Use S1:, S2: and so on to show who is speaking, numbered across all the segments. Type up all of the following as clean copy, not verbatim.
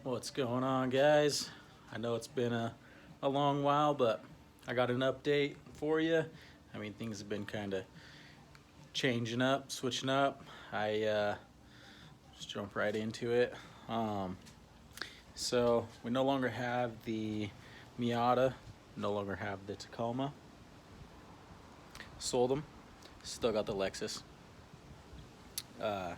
S1: What's going on, guys? I know it's been a long while, but I got an update for you. I mean, things have been kind of changing up, switching up. I just jump right into it. So we no longer have the Miata, no longer have the Tacoma. Sold them. Still got the Lexus. I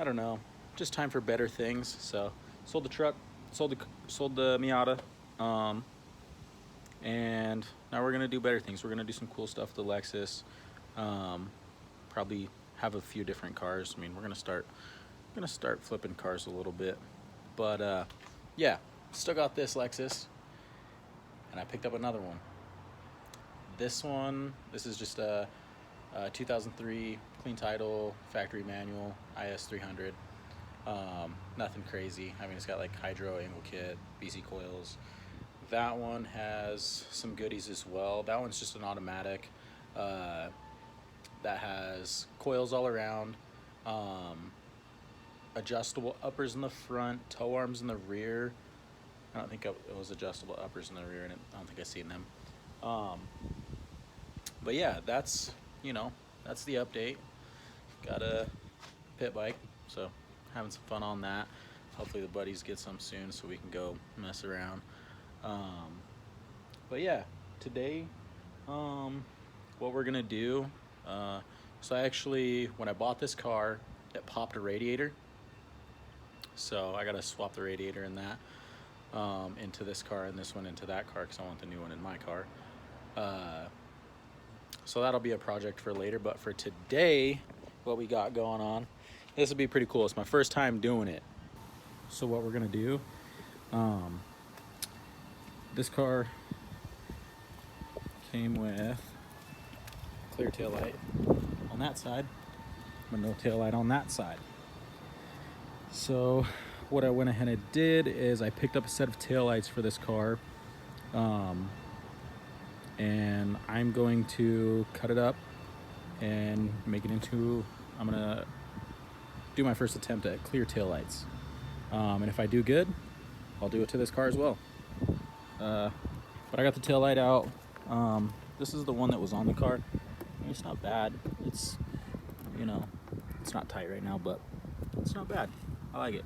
S1: don't know, just time for better things. So sold the truck, sold the Miata, and now we're gonna do better things. We're gonna do some cool stuff with the Lexus. Probably have a few different cars. I mean, we're gonna start flipping cars a little bit, but yeah, still got this Lexus, and I picked up another one. This is just a 2003 clean title, factory manual, is300. Nothing crazy. I mean, it's got like hydro angle kit, BC coils. That one has some goodies as well. That one's just an automatic that has coils all around, adjustable uppers in the front, tow arms in the rear. I don't think it was adjustable uppers in the rear, and I don't think I've seen them. But yeah, that's the update. Got a pit bike, so having some fun on that. Hopefully the buddies get some soon so we can go mess around. But yeah, today what we're gonna do, so I actually, when I bought this car, it popped a radiator, so I gotta swap the radiator in that into this car, and this one into that car, because I want the new one in my car. So that'll be a project for later, but for today, what we got going on, this will be pretty cool. It's my first time doing it. So what we're gonna do, this car came with clear tail light on that side, but no tail light on that side. So what I went ahead and did is I picked up a set of tail lights for this car, and I'm going to cut it up and make it into, I'm gonna do my first attempt at clear tail lights. And if I do good, I'll do it to this car as well. But I got the tail light out. This is the one that was on the car. I mean, it's not bad. It's, it's not tight right now, but it's not bad. I like it.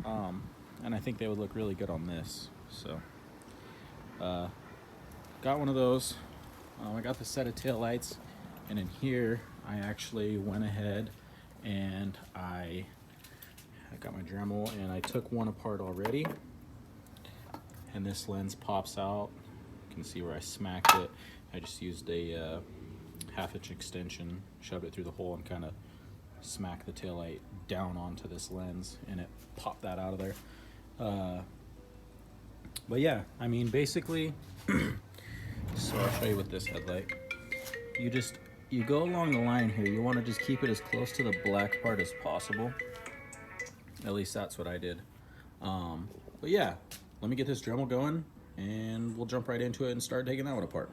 S1: And I think they would look really good on this. So, got one of those. I got the set of tail lights, and in here I actually went ahead and I got my Dremel and I took one apart already, and this lens pops out. You can see where I smacked it. I just used a half-inch extension, shoved it through the hole, and kind of smacked the tail light down onto this lens, and it popped that out of there. But yeah, I mean, basically so I'll show you with this headlight. You go along the line here. You want to just keep it as close to the black part as possible. At least that's what I did. But yeah, let me get this Dremel going, and we'll jump right into it and start taking that one apart.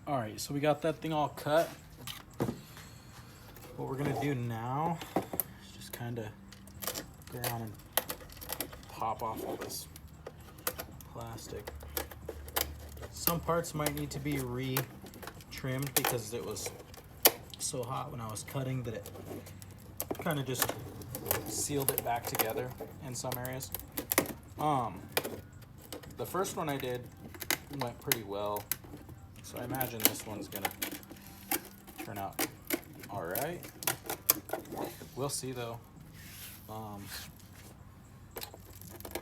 S1: All right, so we got that thing all cut. What we're gonna do now is just kind of go around and pop off all this plastic. Some parts might need to be re-trimmed because it was so hot when I was cutting that it kind of just sealed it back together in some areas. The first one I did went pretty well, so I imagine this one's gonna turn out all right. We'll see though.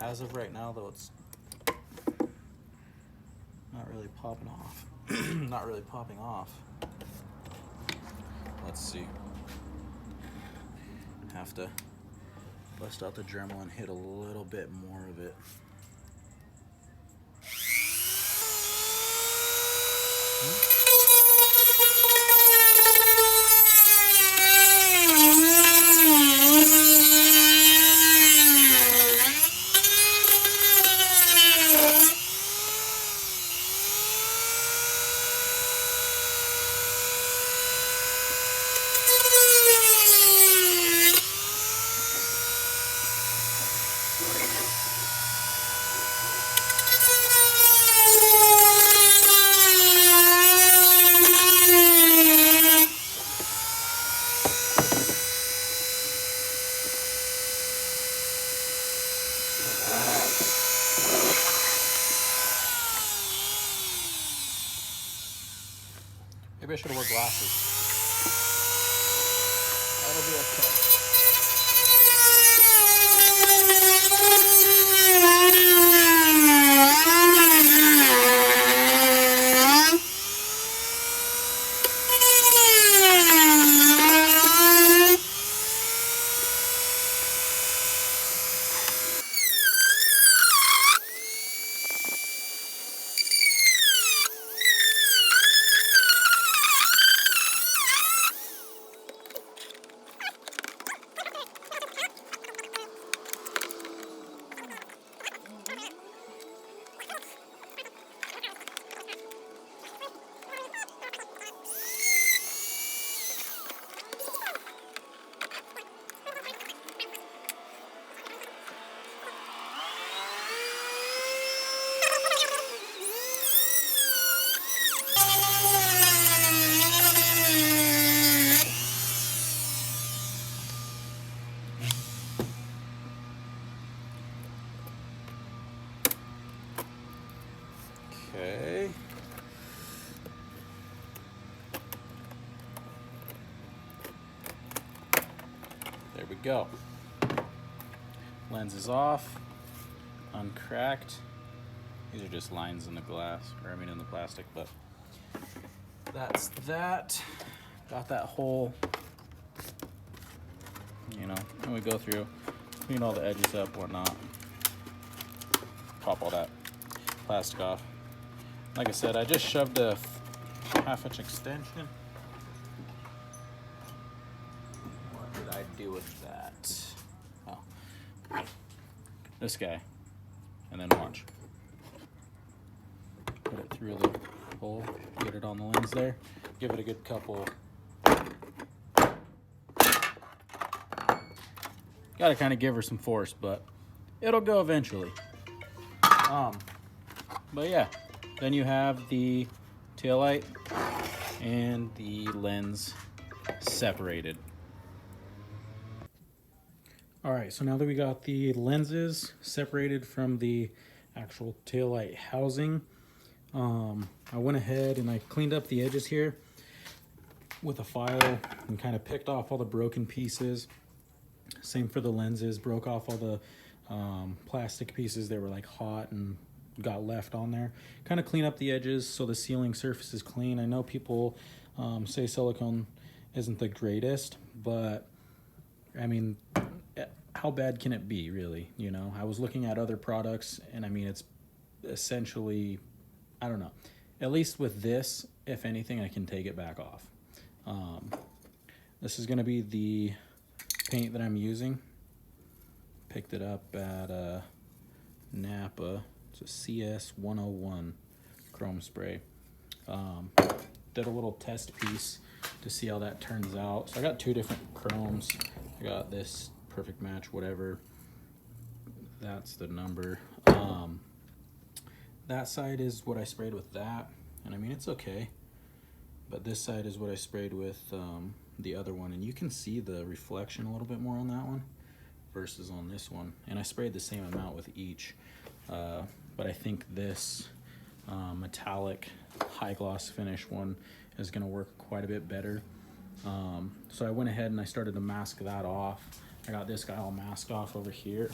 S1: As of right now though, it's not really popping off. Not really popping off. Let's see. Have to bust out the Dremel and hit a little bit more of it. Maybe I should have worn glasses. That'll be okay. Okay. There we go. Lens is off, uncracked. These are just lines in the glass, or I mean in the plastic, but that's that. Got that hole, you know, and we go through, clean all the edges up, whatnot. Pop all that plastic off. Like I said, I just shoved a half-inch extension. What did I do with that? Oh, this guy, and then watch. Put it through the hole, get it on the lens there, give it a good couple. Gotta kind of give her some force, but it'll go eventually. But yeah, then you have the taillight and the lens separated. All right, so now that we got the lenses separated from the actual taillight housing, I went ahead and I cleaned up the edges here with a file and kind of picked off all the broken pieces. Same for the lenses, broke off all the plastic pieces that were like hot and got left on there. Kind of clean up the edges so the sealing surface is clean. I know people say silicone isn't the greatest, but I mean, how bad can it be, really? You know, I was looking at other products, and I mean, it's essentially, I don't know. At least with this, if anything, I can take it back off. This is going to be the paint that I'm using. Picked it up at Napa. It's a CS 101 chrome spray. Did a little test piece to see how that turns out. So I got two different chromes. I got this perfect match, whatever. That's the number. That side is what I sprayed with that, and I mean, it's okay. But this side is what I sprayed with the other one, and you can see the reflection a little bit more on that one versus on this one. And I sprayed the same amount with each, but I think this metallic high gloss finish one is going to work quite a bit better. So I went ahead and I started to mask that off. I got this guy all masked off over here.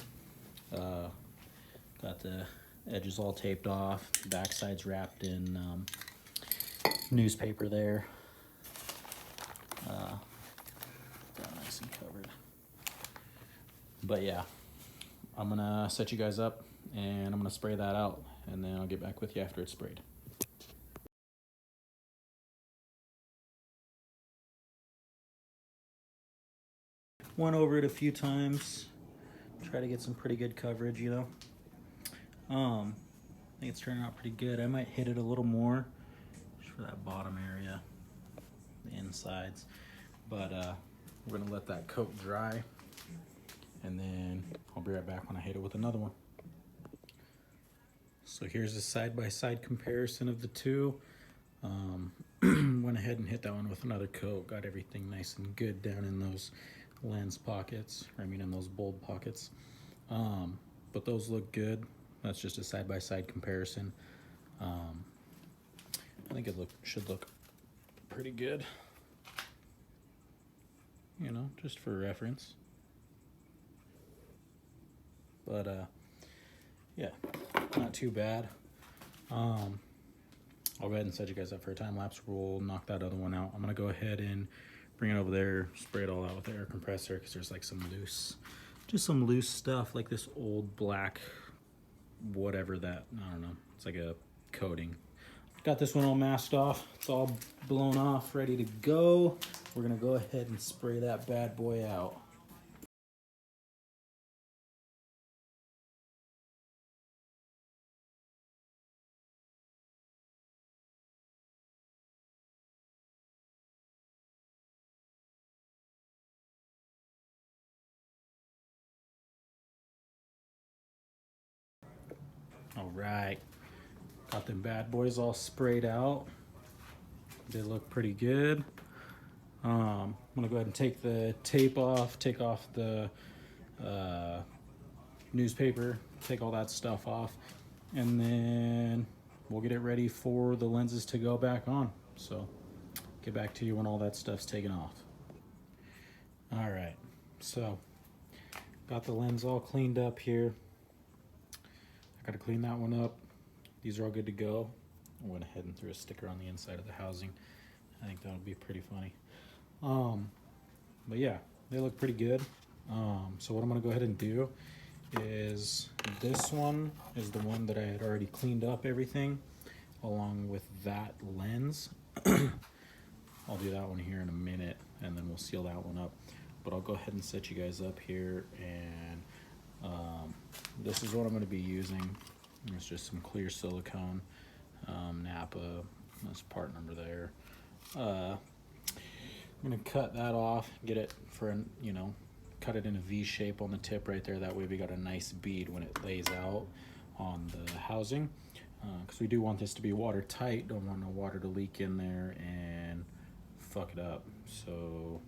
S1: Got the edges all taped off, the back side's wrapped in newspaper there. Got nice and covered. But yeah, I'm gonna set you guys up and I'm gonna spray that out, and then I'll get back with you after it's sprayed. Went over it a few times, try to get some pretty good coverage, you know. I think it's turning out pretty good. I might hit it a little more just for that bottom area, the insides. But we're gonna let that coat dry, and then I'll be right back when I hit it with another one. So here's a side-by-side comparison of the two. Went ahead and hit that one with another coat, got everything nice and good down in those lens pockets, or I mean in those bulb pockets. But those look good. That's just a side-by-side comparison. I think it should look pretty good, you know, just for reference. But yeah, not too bad. I'll go ahead and set you guys up for a time lapse. We'll knock that other one out. I'm gonna go ahead and bring it over there, spray it all out with the air compressor, because there's like some loose stuff, like this old black, whatever that, I don't know, it's like a coating. Got this one all masked off. It's all blown off, ready to go. We're gonna go ahead and spray that bad boy out. All right, got them bad boys all sprayed out. They look pretty good. I'm gonna go ahead and take the tape off, take off the newspaper, take all that stuff off, and then we'll get it ready for the lenses to go back on. So get back to you when all that stuff's taken off. All right, so got the lens all cleaned up here. I gotta clean that one up. These are all good to go. I went ahead and threw a sticker on the inside of the housing. I think that would be pretty funny. But yeah, they look pretty good. So what I'm gonna go ahead and do is, this one is the one that I had already cleaned up everything along with that lens. I'll do that one here in a minute, and then we'll seal that one up. But I'll go ahead and set you guys up here, and this is what I'm going to be using. It's just some clear silicone, Napa, that's part number there. I'm going to cut that off, get it for, you know, cut it in a V shape on the tip right there. That way we got a nice bead when it lays out on the housing, because we do want this to be watertight. Don't want no water to leak in there and fuck it up. So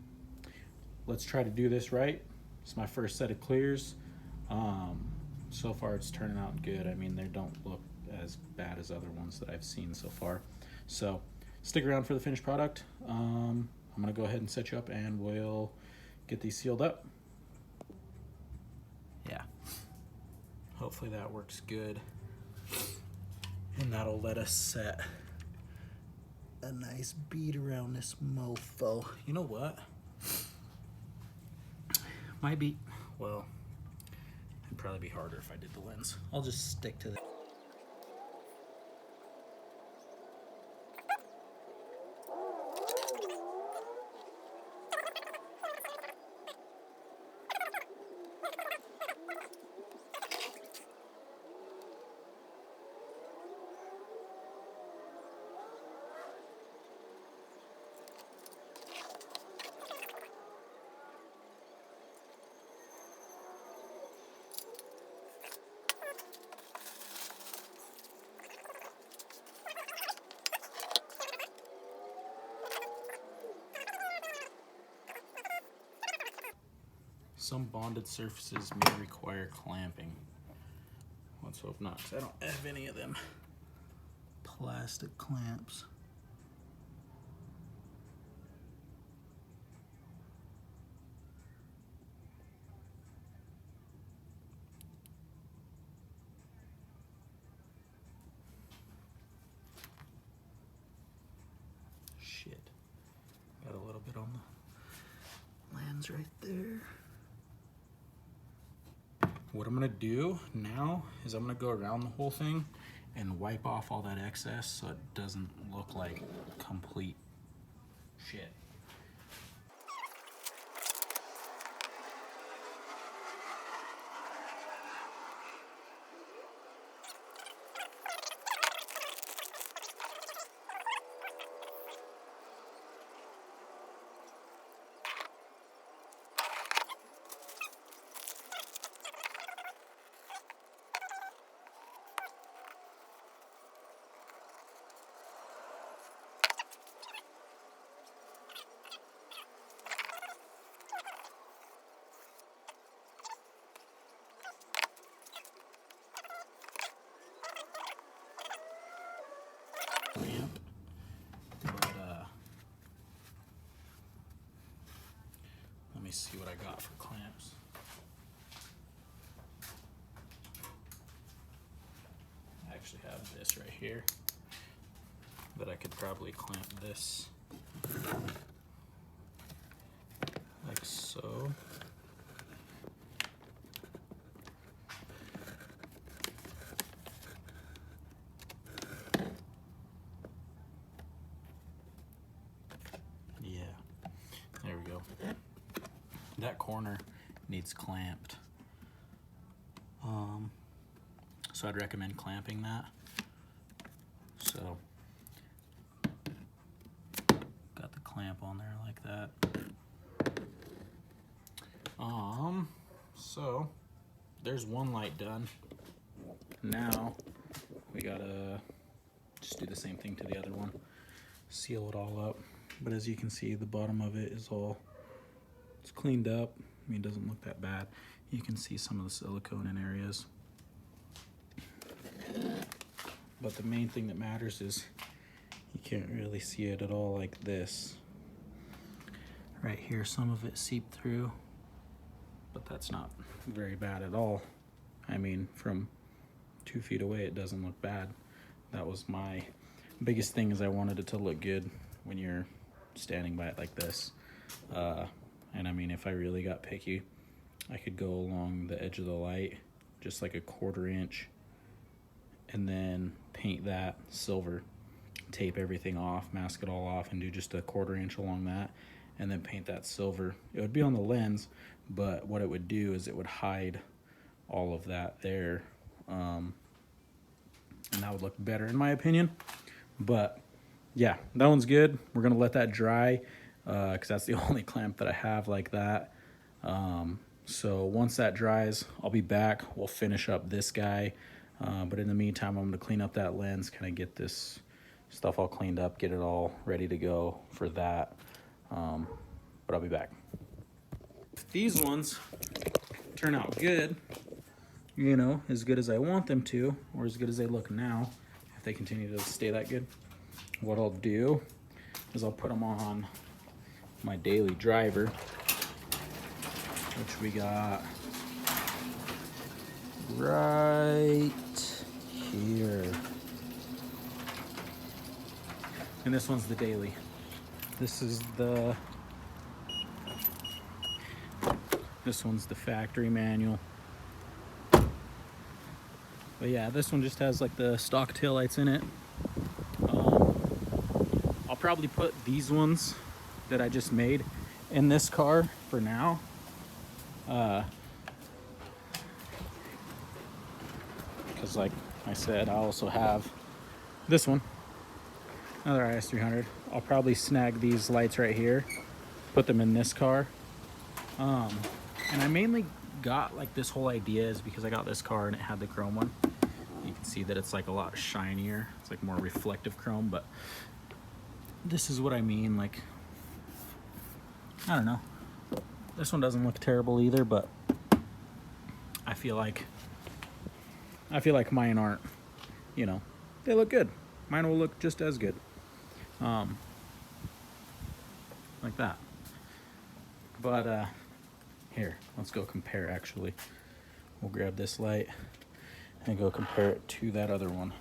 S1: let's try to do this right. It's my first set of clears. So far it's turning out good. I mean, they don't look as bad as other ones that I've seen so far. So stick around for the finished product. I'm gonna go ahead and set you up, and we'll get these sealed up. Yeah, hopefully that works good, and that'll let us set a nice bead around this mofo. You know what? Might be, well, it'd probably be harder if I did the lens. I'll just stick to the Some bonded surfaces may require clamping. Let's hope not, because I don't have any of them plastic clamps. Shit. Got a little bit on the lens right there. what I'm gonna do now is I'm gonna go around the whole thing and wipe off all that excess so it doesn't look like complete shit. Clamp, but let me see what I got for clamps. I actually have this right here that I could probably clamp this like so. Yeah, there we go. That corner needs clamped. So I'd recommend clamping that. So got the clamp on there like that. So there's one light done. Now we gotta just do the same thing to the other one. Seal it all up. But as you can see, the bottom of it is it's cleaned up. I mean, it doesn't look that bad. You can see some of the silicone in areas. But the main thing that matters is you can't really see it at all like this. Right here, some of it seeped through, but that's not very bad at all. I mean, from 2 feet away, it doesn't look bad. That was my biggest thing, is I wanted it to look good when you're standing by it like this. And I mean, if I really got picky, I could go along the edge of the light, just like a 1/4 inch, and then paint that silver, tape everything off, mask it all off, and do just a 1/4 inch along that, and then paint that silver. It would be on the lens, but what it would do is it would hide all of that there, and that would look better in my opinion. But yeah, that one's good. We're gonna let that dry, because that's the only clamp that I have like that. So once that dries, I'll be back. We'll finish up this guy. But in the meantime, I'm gonna clean up that lens, kind of get this stuff all cleaned up, get it all ready to go for that. But I'll be back. If these ones turn out good, you know, as good as I want them to, or as good as they look now, if they continue to stay that good, what I'll do is I'll put them on my daily driver, which we got right here. And this one's the daily. This one's the factory manual. But yeah, this one just has like the stock taillights in it. I'll probably put these ones that I just made in this car for now. Because like I said, I also have this one, another is300. I'll probably snag these lights right here, put them in this car. And I mainly got like this whole idea is because I got this car and it had the chrome one. You can see that it's like a lot shinier. It's like more reflective chrome, but this is what I mean. Like, I don't know. This one doesn't look terrible either, but I feel like mine aren't, you know, they look good. Mine will look just as good. Like that. But here, let's go compare actually. We'll grab this light and go compare it to that other one.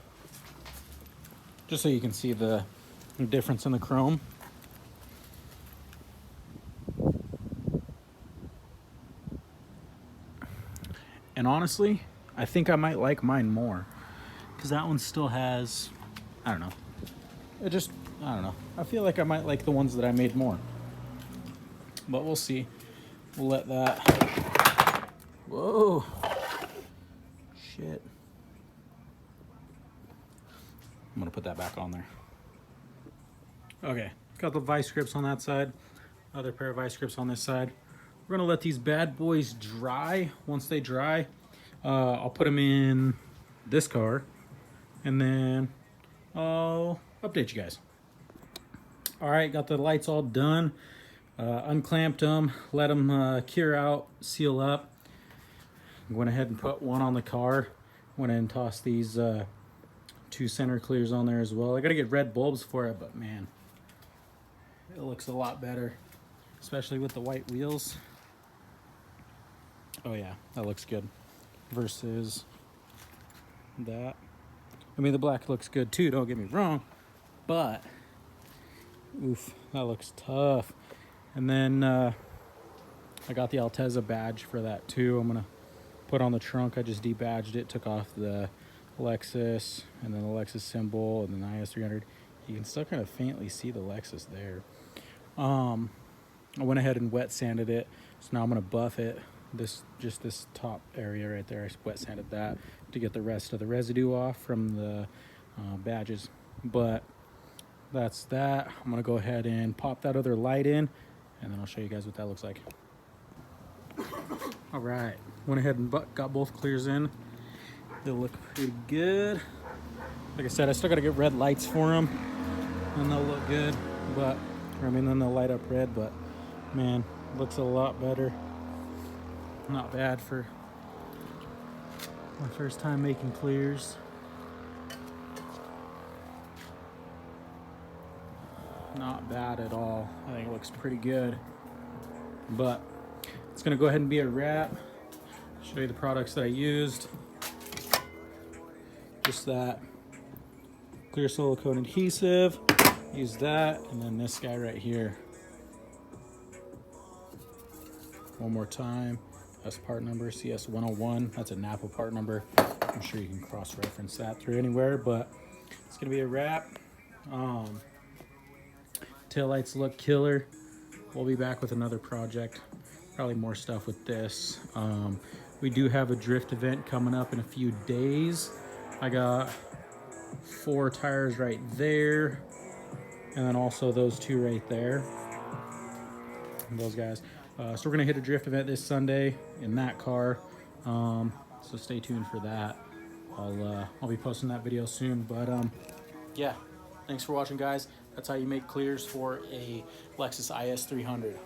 S1: Just so you can see the difference in the chrome. And honestly, I think I might like mine more, because that one still has, I don't know. It just, I don't know. I feel like I might like the ones that I made more. But we'll see. We'll let that. Whoa. Shit. I'm gonna put that back on there. Okay, got the vice grips on that side. Other pair of vice grips on this side. We're gonna let these bad boys dry. Once they dry, I'll put them in this car, and then I'll update you guys. All right, got the lights all done. Unclamped them, let them cure out, seal up. Went ahead and put one on the car. Went ahead and tossed these 2 center clears on there as well. I gotta get red bulbs for it, but man, it looks a lot better, especially with the white wheels. Oh yeah, that looks good versus that. I mean, the black looks good too, don't get me wrong, but oof, that looks tough. And then I got the Altezza badge for that too. I'm gonna put on the trunk. I just debadged it, took off the Lexus and then the Lexus symbol and then the is300. You can still kind of faintly see the Lexus there. I went ahead and wet sanded it, so now I'm gonna buff it. This top area right there, I wet sanded that to get the rest of the residue off from the badges. But that's that. I'm gonna go ahead and pop that other light in, and then I'll show you guys what that looks like. All right, went ahead and got both clears in. They look pretty good. Like I said, I still gotta get red lights for them, and they'll look good. But I mean, then they'll light up red. But man, looks a lot better. Not bad for my first time making clears. Not bad at all. I think it looks pretty good. But it's gonna go ahead and be a wrap. Show you the products that I used. Just that clear silicone adhesive. Use that, and then this guy right here. One more time. That's part number CS101. That's a Napa part number. I'm sure you can cross-reference that through anywhere, but it's gonna be a wrap. Taillights look killer. We'll be back with another project. Probably more stuff with this. We do have a drift event coming up in a few days. I got 4 tires right there, and then also those 2 right there. And those guys. So we're gonna hit a drift event this Sunday in that car. So stay tuned for that. I'll be posting that video soon. But yeah, thanks for watching, guys. That's how you make clears for a Lexus IS300.